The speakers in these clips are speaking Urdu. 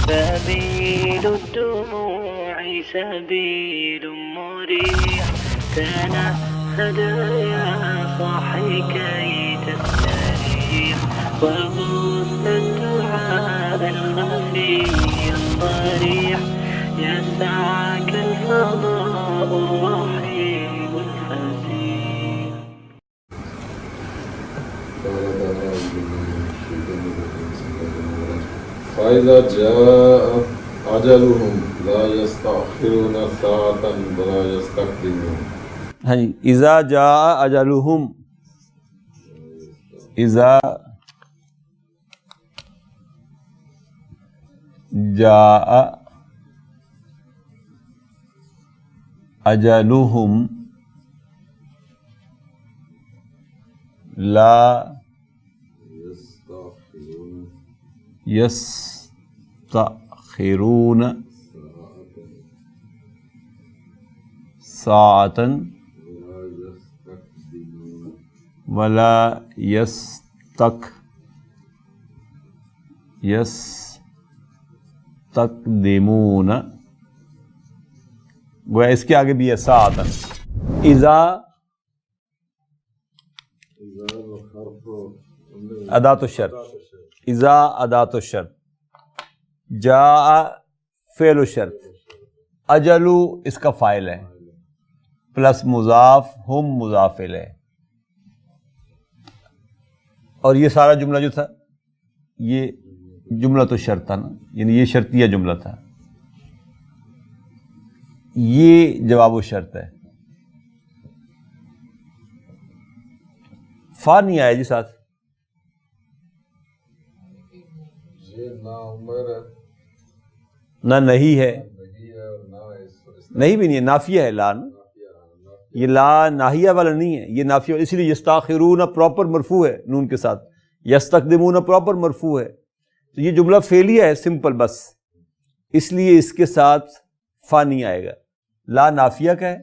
سبيل الدموع سبيل مريح تنهد يا صاحي كي تستريح وغص الدعاء الخفي الصريح يسعك الفضاء الرحيم الفسيح. فإذا جاء أجلهم لا يستأخرون ساعة ولا يستقدمون. ہاں جی، اذا جاء اجلهم، اذا جاء اجلهم لا يستأخرون ساعة ولا يستقدمون. گویا اس کے آگے بھی ہے ساعتن. اذا اداۃ الشرط، اذا اداۃ الشرط، جاء فعل الشرط، اجلو اس کا فاعل ہے پلس مضاف، ہم مضاف الیہ. اور یہ سارا جملہ جو تھا یہ جملہ تو شرط تھا نا، یعنی یہ شرطیہ جملہ تھا، یہ جواب و شرط ہے. فا نہیں آیا جی ساتھ، نہ نہیں ہے، نہیں بھی نہیں ہے، نافیہ ہے لا. یہ لا ناہیہ والا نہیں ہے، یہ نافیہ والا، اسی لیے یستاخرون پراپر مرفوع ہے نون کے ساتھ، یستقدمون پراپر مرفوع ہے. تو یہ جملہ فعلیہ ہے سمپل بس، اس لیے اس کے ساتھ فا نہیں آئے گا. لا نافیہ کا ہے.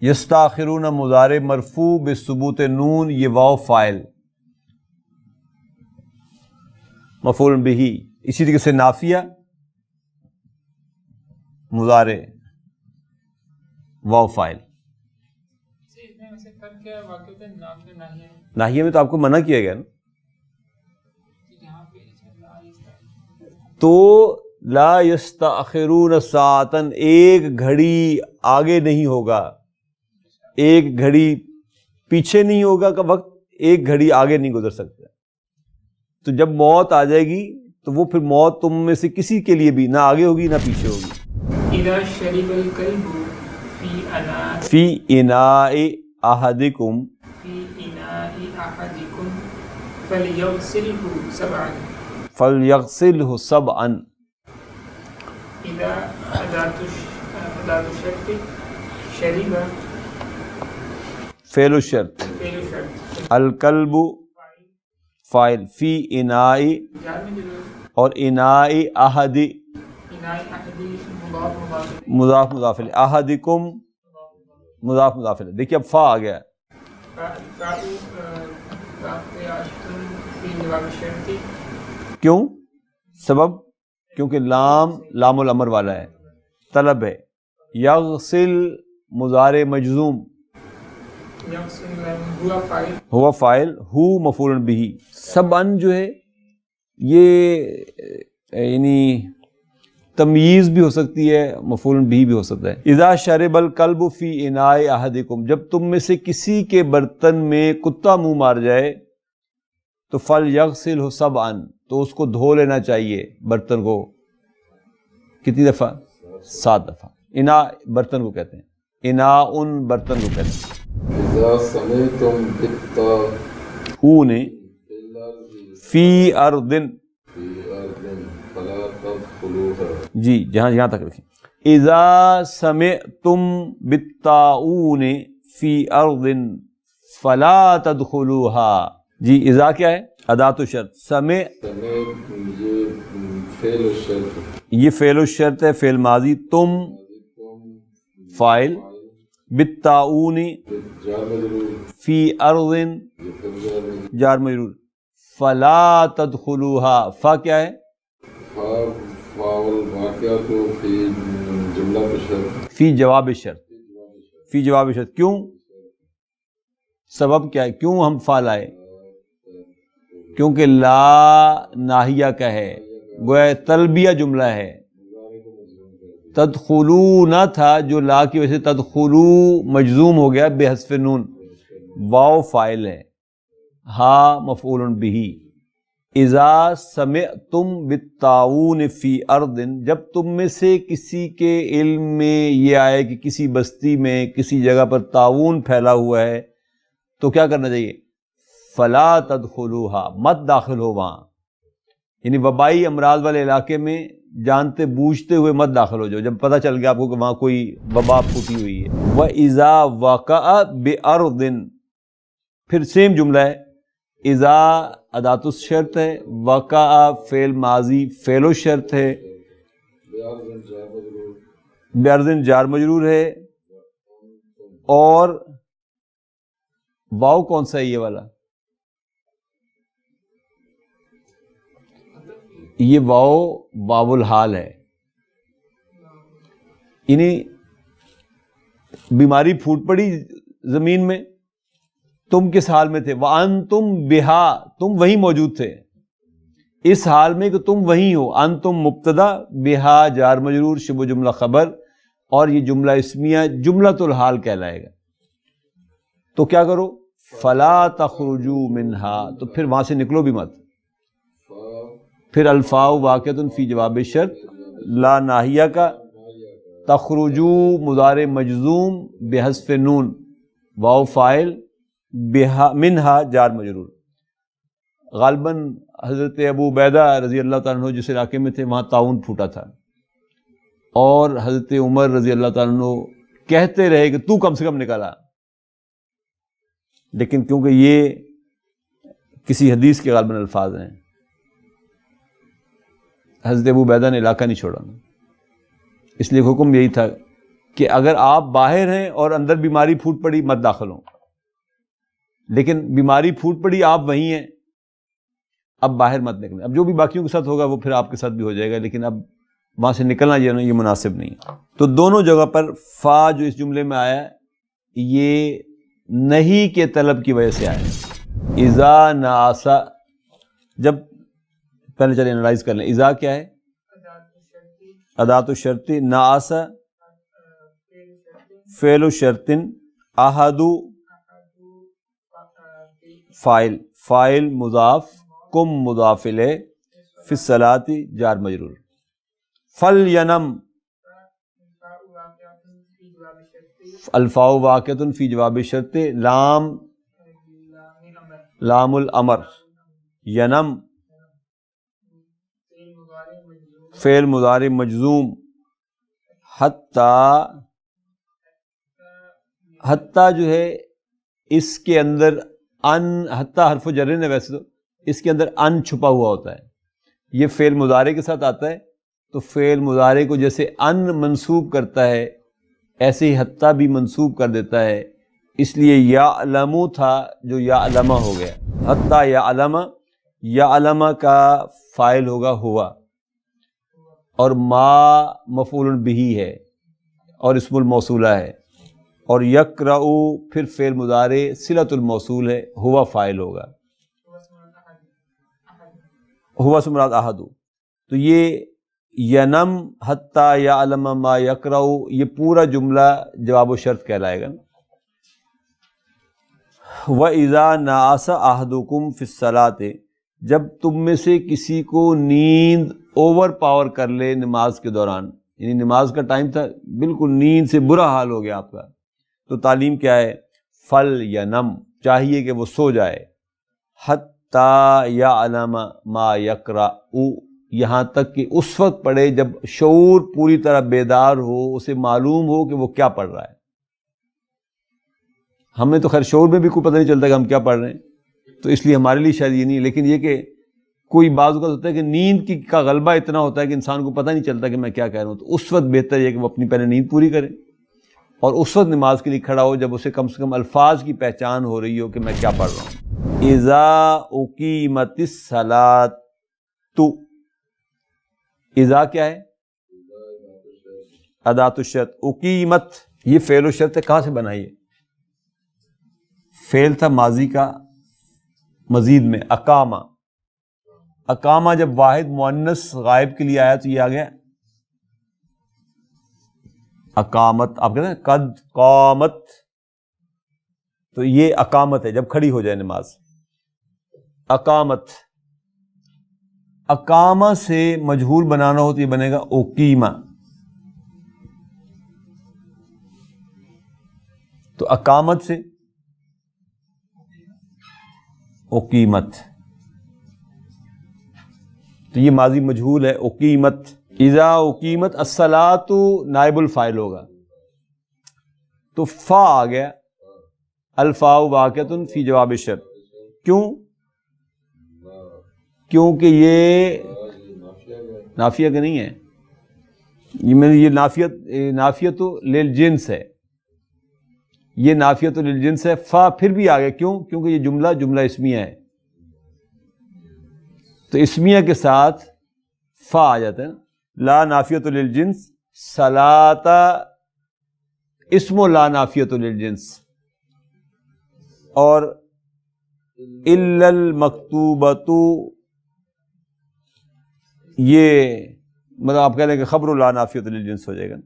یستاخرون مضارع مرفوع بثبوت نون، یہ واو فاعل مفعول بہ. اسی طریقے سے نافیہ مضارع واو فاعل. ناہیہ میں تو آپ کو منع کیا گیا نا، تو لا یستأخرون ساعتن، ایک گھڑی آگے نہیں ہوگا، ایک گھڑی پیچھے نہیں ہوگا کا وقت، ایک گھڑی آگے نہیں گزر سکتا. تو جب موت آ جائے گی تو وہ پھر موت تم میں سے کسی کے لیے بھی نہ آگے ہوگی نہ پیچھے ہوگی. اذا شرب الكلب فی اناء احدکم فلیغسلہ سبعا. اذا اداۃ الشرط شرب فعل الشرط، الکلب فاعل، فی اناء اور اناء احد مضاف مضاف الیہ، احدکم مضاف مضاف الیہ. دیکھیے اب فا آ گیا. کیوں؟ سبب کیونکہ لام الامر والا ہے، طلب ہے. یغسل مضارع مجزوم، ہوا فاعل، ہو مفعول بہ. سبعا جو ہے یہ یعنی تمییز بھی ہو سکتی ہے، مفعول بہ بھی ہو سکتا ہے. اذا شرب الکلب فی اناء احدکم، جب تم میں سے کسی کے برتن میں کتا منہ مار جائے تو فلیغسلہ سبعا، تو اس کو دھو لینا چاہیے برتن کو. کتنی دفعہ؟ 7 دفعہ. انا برتن کو کہتے ہیں، اناء برتن کو کہتے ہیں. اذا سمعتم اون فی ارض، فلا تدخلوها. جی جہاں تک رکھیں. اذا سمعتم بالطاعون فی ارض فلا تدخلوها. جی اذا کیا ہے؟ اداۃ الشرط. سمع یہ فعل الشرط ہے، فعل ماضی. تم فاعل، بالطاعون فی ارض جار مجرور. فلا تدخلوها، فا کیا ہے؟ فاول واقعات فی جملہ شرط، فی جواب شرط، فی جواب شرط. کیوں؟ سبب کیا ہے کیوں ہم فا لائے؟ کیونکہ لا ناہیہ کا ہے، گویا طلبیہ جملہ ہے. تدخلو نہ تھا جو لا کی وجہ سے تدخلو مجزوم ہو گیا بے حذف نون. واو فاعل ہے، ہا مفعول بہ. اذا سمعتم بالطاعون فی ارض، جب تم میں سے کسی کے علم میں یہ آئے کہ کسی بستی میں کسی جگہ پر طاعون پھیلا ہوا ہے تو کیا کرنا چاہیے؟ فلا تدخلوها، مت داخل ہو وہاں. یعنی وبائی امراض والے علاقے میں جانتے بوجھتے ہوئے مت داخل ہو جاؤ جب پتہ چل گیا آپ کو کہ وہاں کوئی وبا پھوٹی ہوئی ہے. وَإِذَا وَقَعَ بِأَرْضٍ، پھر سیم جملہ ہے. اذا ادات الشرط ہے، وقع فعل ماضی فعل الشرط ہے، بِأَرْضٍ جار مجرور ہے، اور واو کون سا ہے یہ والا؟ یہ واو واو الحال ہے. یعنی بیماری پھوٹ پڑی زمین میں، تم کس حال میں تھے؟ وَأَنْتُمْ بِهَا، تم وہیں موجود تھے اس حال میں کہ تم وہیں ہو. انتم مبتدا، بِهَا جار مجرور شبہ جملہ خبر، اور یہ جملہ اسمیہ جملۃ الحال کہلائے گا. تو کیا کرو؟ فلا تخرجوا منها، تو پھر وہاں سے نکلو بھی مت. پھر الفاء واقعۃ فی جواب شرط، لا ناہیہ کا، تخرجوا مضارع مجزوم بحذف نون، واو فاعل، منہا جار مجرور. غالباً حضرت ابو عبیدہ رضی اللہ تعالیٰ عنہ جس علاقے میں تھے وہاں طاعون پھوٹا تھا، اور حضرت عمر رضی اللہ تعالیٰ عنہ کہتے رہے کہ تو کم سے کم نکالا، لیکن کیونکہ یہ کسی حدیث کے غالباً الفاظ ہیں، حضرت ابو عبیدہ نے علاقہ نہیں چھوڑا. اس لیے حکم یہی تھا کہ اگر آپ باہر ہیں اور اندر بیماری پھوٹ پڑی مت داخل ہوں، لیکن بیماری پھوٹ پڑی آپ وہیں ہیں، اب باہر مت نکلیں. اب جو بھی باقیوں کے ساتھ ہوگا وہ پھر آپ کے ساتھ بھی ہو جائے گا، لیکن اب وہاں سے نکلنا یہ مناسب نہیں. تو دونوں جگہ پر فا جو اس جملے میں آیا یہ نہیں کے طلب کی وجہ سے آیا. اذا ناسا، جب پہلے چلے انالائز کر لیں. اذا کیا ہے؟ ادات الشرطی، ناسا فعل الشرط، احد فاعل، فاعل مضاف، کم مضاف الیہ، فی الصلاۃ جار مجرور. فلینم، الفاء واقعۃ فی جواب شرط، لام لام الامر، ینم فعل مضارع مجزوم، حتی جو ہے اس کے اندر ان، حتی حرف جر ہے ویسے تو اس کے اندر ان چھپا ہوا ہوتا ہے. یہ فعل مضارع کے ساتھ آتا ہے تو فعل مضارع کو جیسے ان منصوب کرتا ہے ایسے ہی حتی بھی منصوب کر دیتا ہے. اس لیے یعلم تھا جو یعلم ہو گیا. حتی یعلم، یعلم کا فاعل ہوگا ہوا، اور ما مفعول بہ ہے اور اسم الموصولہ ہے، اور یقرأ پھر فعل مضارع صلۃ الموصول ہے، ہوا فاعل ہوگا، ہوا سے مراد احد. تو یہ ینم حتی یعلم ما یقرأ، یہ پورا جملہ جواب و شرط کہلائے گا. وَإِذَا نَعَسَ أَحَدُكُمْ فِي الصَّلَاةِ، جب تم میں سے کسی کو نیند اوور پاور کر لے نماز کے دوران، یعنی نماز کا ٹائم تھا بالکل نیند سے برا حال ہو گیا آپ کا، تو تعلیم کیا ہے؟ فل یا نم، چاہیے کہ وہ سو جائے. حتی یعلم ما یقرأ، یہاں تک کہ اس وقت پڑھے جب شعور پوری طرح بیدار ہو، اسے معلوم ہو کہ وہ کیا پڑھ رہا ہے. ہمیں تو خیر شعور میں بھی کوئی پتہ نہیں چلتا کہ ہم کیا پڑھ رہے ہیں، تو اس لیے ہمارے لیے شاید یہ نہیں، لیکن یہ کہ کوئی بعض اوقات ہوتا ہے کہ نیند کا غلبہ اتنا ہوتا ہے کہ انسان کو پتہ نہیں چلتا کہ میں کیا کہہ رہا ہوں، تو اس وقت بہتر ہے کہ وہ اپنی پہلے نیند پوری کرے اور اس وقت نماز کے لیے کھڑا ہو جب اسے کم سے کم الفاظ کی پہچان ہو رہی ہو کہ میں کیا پڑھ رہا ہوں. اذا اقیمت الصلاۃ، اذا کیا ہے؟ ادات الشرط. اقیمت یہ فعل و شرط ہے. کہاں سے بنائی ہے؟ فعل تھا ماضی کا مزید میں اقامہ. اقامہ جب واحد مؤنث غائب کے لیے آیا تو یہ آ گیا اقامت. آپ کہتے ہیں قد قامت، تو یہ اقامت ہے جب کھڑی ہو جائے نماز. اقامت. اقامہ سے مجہول بنانا ہو تو یہ بنے گا اقیمہ. تو اقامت سے اقیمت، تو یہ ماضی مجہول ہے اقیمت. اذا اقیمت الصلاۃ نائب الفاعل ہوگا تو فا آ گیا. الفاء واقعۃ فی جواب الشرط. کیوں؟ کیونکہ یہ نافیہ کا نہیں ہے. یہ نافیۃ للجنس ہے. یہ نافیۃ للجنس ہے. فا پھر بھی آ گیا. کیوں؟ کیونکہ یہ جملہ اسمیہ ہے. تو اسمیہ کے ساتھ فا آ جاتا ہے. لا نافیۃ للجنس، صلاۃ اسم لا نافیۃ للجنس. اور الا المکتوبۃ، یہ مطلب آپ کہہ لیں کہ خبر لا نافیۃ للجنس ہو جائے گا.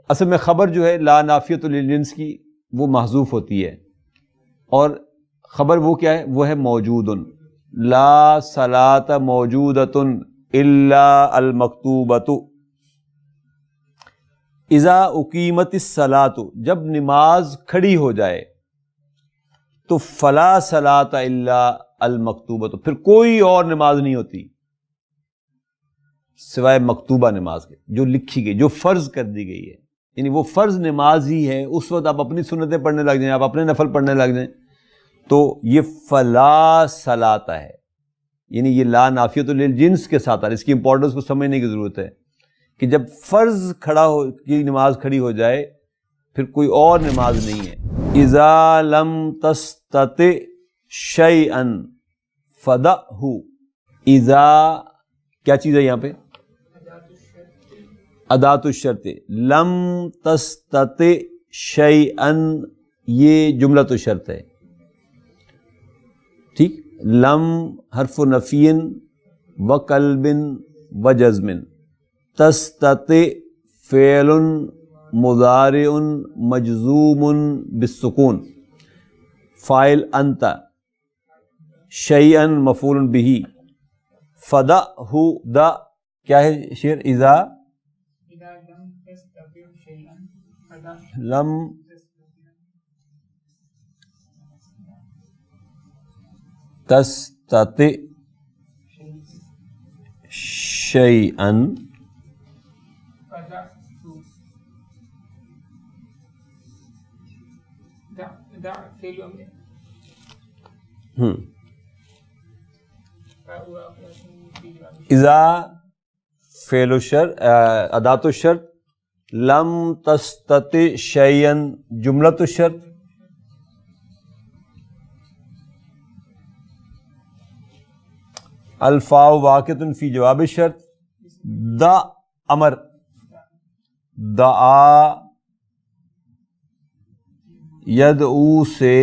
اصل میں خبر جو ہے لا نافیۃ للجنس کی وہ محذوف ہوتی ہے، اور خبر وہ کیا ہے؟ وہ ہے موجود. لا صلاۃ موجودۃ الا المکتوبۃ. اذا اقیمت الصلاۃ، جب نماز کھڑی ہو جائے تو فلا صلاۃ الا المکتوبۃ، پھر کوئی اور نماز نہیں ہوتی سوائے مکتوبہ نماز کے، جو لکھی گئی، جو فرض کر دی گئی ہے. یعنی وہ فرض نماز ہی ہے. اس وقت آپ اپنی سنتیں پڑھنے لگ جائیں، آپ اپنے نفل پڑھنے لگ جائیں، تو یہ فلا صلاۃ ہے. یعنی یہ لا نافیۃ للجنس کے ساتھ ہے. اس کی امپورٹنس کو سمجھنے کی ضرورت ہے کہ جب فرض کی نماز کھڑی ہو جائے پھر کوئی اور نماز نہیں ہے. اذا لم تستطع شیئا فدعہ. اذا کیا چیز ہے یہاں پہ؟ ادات الشرط. لم تستطع شیئا یہ جملۃ الشرط ہے. ٹھیک. لم حرف نفی و قلب و جزم. تستطع فعل مضارع مجزوم بالسکون، فاعل انت، شیئا مفعول به. فدعہ دا کیا ہے شعر؟ اذا لم تستطع شیئا اذا فعل الشرط ادات الشرط، لم تستطع شیئا جملۃ الشرط، الفاء واقعۃ فی جواب الشرط. دا امر، دعا یدعو سے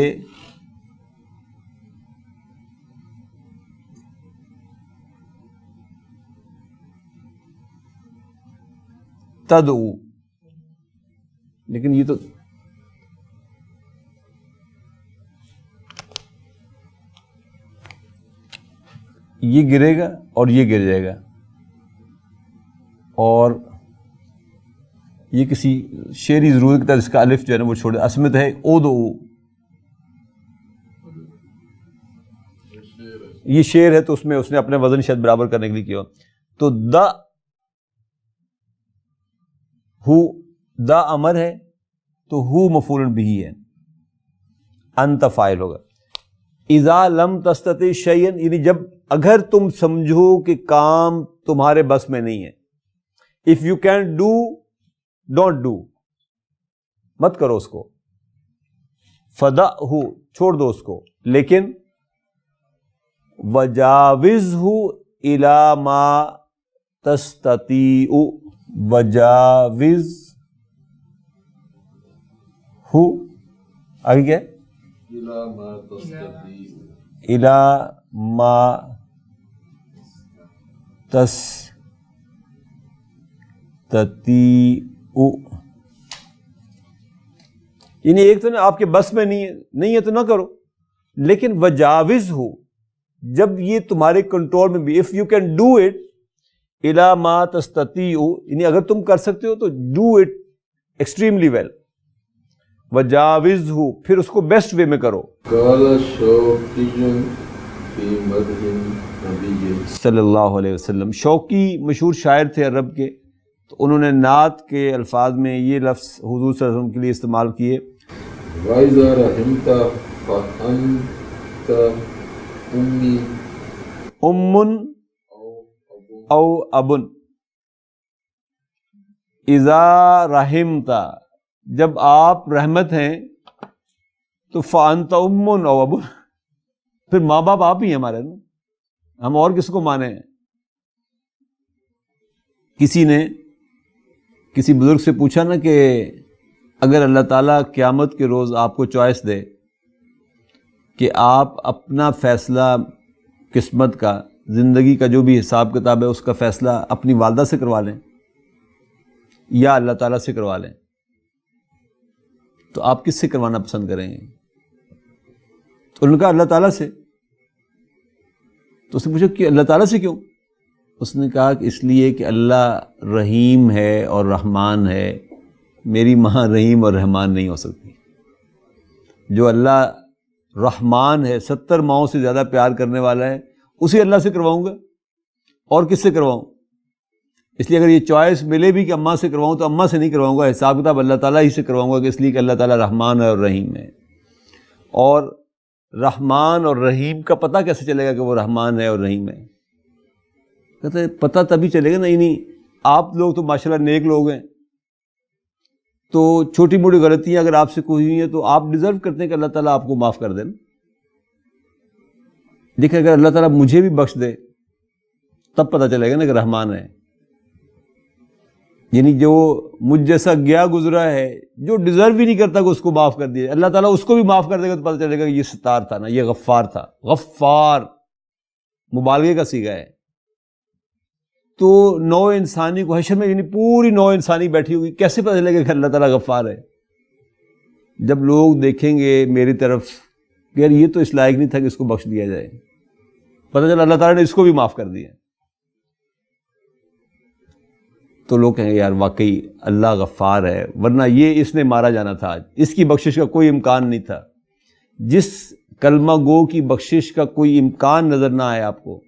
تدعو. لیکن یہ تو یہ گرے گا اور یہ گر جائے گا، اور یہ کسی شعری ضرورت کی طرح اس کا الف جو ہے نا وہ چھوڑے. اسمت ہے ادعو. یہ شعر ہے تو اس میں اس نے اپنے وزن شاید برابر کرنے کے لیے کیا. تو دا امر ہے تو ہو مفعول بھی ہے، انت فاعل ہوگا. اذا لم تستطع شیئا یعنی جب اگر تم سمجھو کہ کام تمہارے بس میں نہیں ہے. If you can do don't do, مت کرو اس کو. فدعہ چھوڑ دو اس کو، لیکن وجاوزہ الی ما تستطیع، وجاوزہ آگے کیا ہے؟ الی ما تستطیع، یعنی ایک تو نا آپ کے بس میں نہیں ہے تو نہ کرو، لیکن وجاوز ہو جب یہ تمہارے کنٹرول میں بھی، if you can do it الی ما تستطیع، یعنی اگر تم کر سکتے ہو تو ڈو اٹ ایکسٹریملی ویل، وجاوز ہو پھر اس کو بیسٹ وے میں کرو۔ قال شوقی فی مدح نبی صلی اللہ علیہ وسلم، شوقی مشہور شاعر تھے عرب کے، تو انہوں نے نعت کے الفاظ میں یہ لفظ حضور صلی اللہ علیہ وسلم کے لیے استعمال کیے، وَإِذَا رَحِمْتَ فَأَنْتَ أُمِّي امن او ابن، اذا رحمت جب آپ رحمت ہیں تو فانت امن او ابن، پھر ماں باپ آپ ہی ہیں ہمارے نا، ہم اور کس کو مانے ہیں؟ کسی نے کسی بزرگ سے پوچھا نا کہ اگر اللہ تعالیٰ قیامت کے روز آپ کو چوائس دے کہ آپ اپنا فیصلہ قسمت کا، زندگی کا جو بھی حساب کتاب ہے اس کا فیصلہ اپنی والدہ سے کروا لیں یا اللہ تعالیٰ سے کروا لیں، تو آپ کس سے کروانا پسند کریں گے؟ تو انہوں نے کہا اللہ تعالیٰ سے۔ تو اس نے پوچھا کہ اللہ تعالیٰ سے کیوں؟ اس نے کہا کہ اس لیے کہ اللہ رحیم ہے اور رحمان ہے، میری ماں رحیم اور رحمان نہیں ہو سکتی۔ جو اللہ رحمان ہے، 70 ماؤں سے زیادہ پیار کرنے والا ہے، اسی اللہ سے کرواؤں گا، اور کس سے کرواؤں؟ اس لیے اگر یہ چوائس ملے بھی کہ اماں سے کرواؤں تو اماں سے نہیں کرواؤں گا، حساب کتاب اللہ تعالیٰ ہی سے کرواؤں گا، کہ اس لیے کہ اللہ تعالیٰ رحمان ہے اور رحیم ہے۔ اور رحمان اور رحیم کا پتہ کیسے چلے گا کہ وہ رحمان ہے اور رحیم ہے؟ کہتے ہیں پتہ تبھی چلے گا، نہیں آپ لوگ تو ماشاءاللہ نیک لوگ ہیں، تو چھوٹی موٹی غلطیاں اگر آپ سے کوئی ہوئی ہیں تو آپ ڈیزرو کرتے ہیں کہ اللہ تعالیٰ آپ کو معاف کر دیں۔ دیکھیں اگر اللہ تعالیٰ مجھے بھی بخش دے تب پتہ چلے گا نا کہ رحمان ہے، یعنی جو مجھ جیسا گیا گزرا ہے جو ڈیزرو ہی نہیں کرتا کہ اس کو معاف کر دیا، اللہ تعالیٰ اس کو بھی معاف کر دے گا تو پتہ چلے گا کہ یہ ستار تھا نا، یہ غفار تھا۔ غفار مبالغے کا صیغہ ہے۔ تو نو انسانی کو حشر میں، یعنی پوری نو انسانی بیٹھی ہوئی، کیسے پتہ چلے گا کہ اللہ تعالیٰ غفار ہے؟ جب لوگ دیکھیں گے میری طرف کہ یار یہ تو اس لائق نہیں تھا کہ اس کو بخش دیا جائے، پتہ چلا اللہ تعالیٰ نے اس کو بھی معاف کر دیا، تو لوگ کہیں گے یار واقعی اللہ غفار ہے، ورنہ یہ اس نے مارا جانا تھا، اس کی بخشش کا کوئی امکان نہیں تھا۔ جس کلمہ گو کی بخشش کا کوئی امکان نظر نہ آئے آپ کو،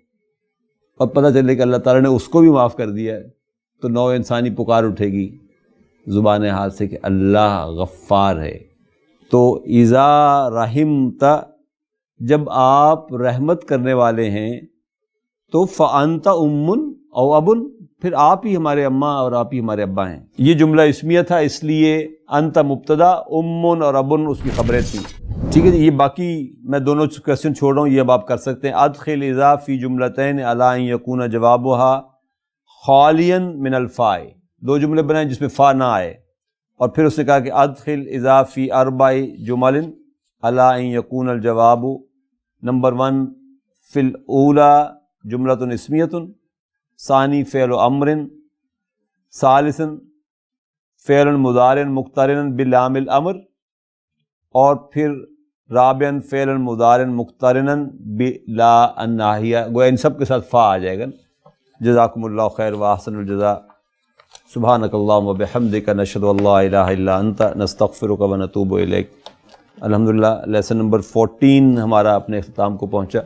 اور پتہ چلے کہ اللہ تعالیٰ نے اس کو بھی معاف کر دیا ہے، تو نو انسانی پکار اٹھے گی زبان حال سے کہ اللہ غفار ہے۔ تو اذا رحمت جب آپ رحمت کرنے والے ہیں تو فانت امن او ابن، پھر آپ ہی ہمارے اماں اور آپ ہی ہمارے ابا ہیں۔ یہ جملہ اسمیہ تھا، اس لیے انت مبتدا، امن اور ابن اس کی خبریں تھیں۔ ٹھیک ہے جی، یہ باقی میں دونوں کویسچن چھوڑ رہا ہوں، یہ اب آپ کر سکتے ہیں۔ ادخل اذا فی جملتین علی ان یکون جوابها خالیا من الفاء، دو جملے بنائیں جس میں فا نہ آئے، اور پھر اس نے کہا کہ ادخل اذا فی اربع جمل علی ان یکون الجواب نمبر 1 فی الاولی جملۃ اسمیۃ، ثانی فعل امر، ثالثا فعل مضارع مقترن بلام الامر، اور پھر رابعا فعل مضارع مقترنا بلا الناہیہ، گویا ان سب کے ساتھ فا آ جائے گا۔ جزاکم اللہ خیر واحسن الجزاء۔ سبحانک اللہم وبحمدک، نشہد ان لا الہ الا انت، نستغفرک ونتوب الیک۔ الحمدللہ لیسن نمبر 14 ہمارا اپنے اختتام کو پہنچا۔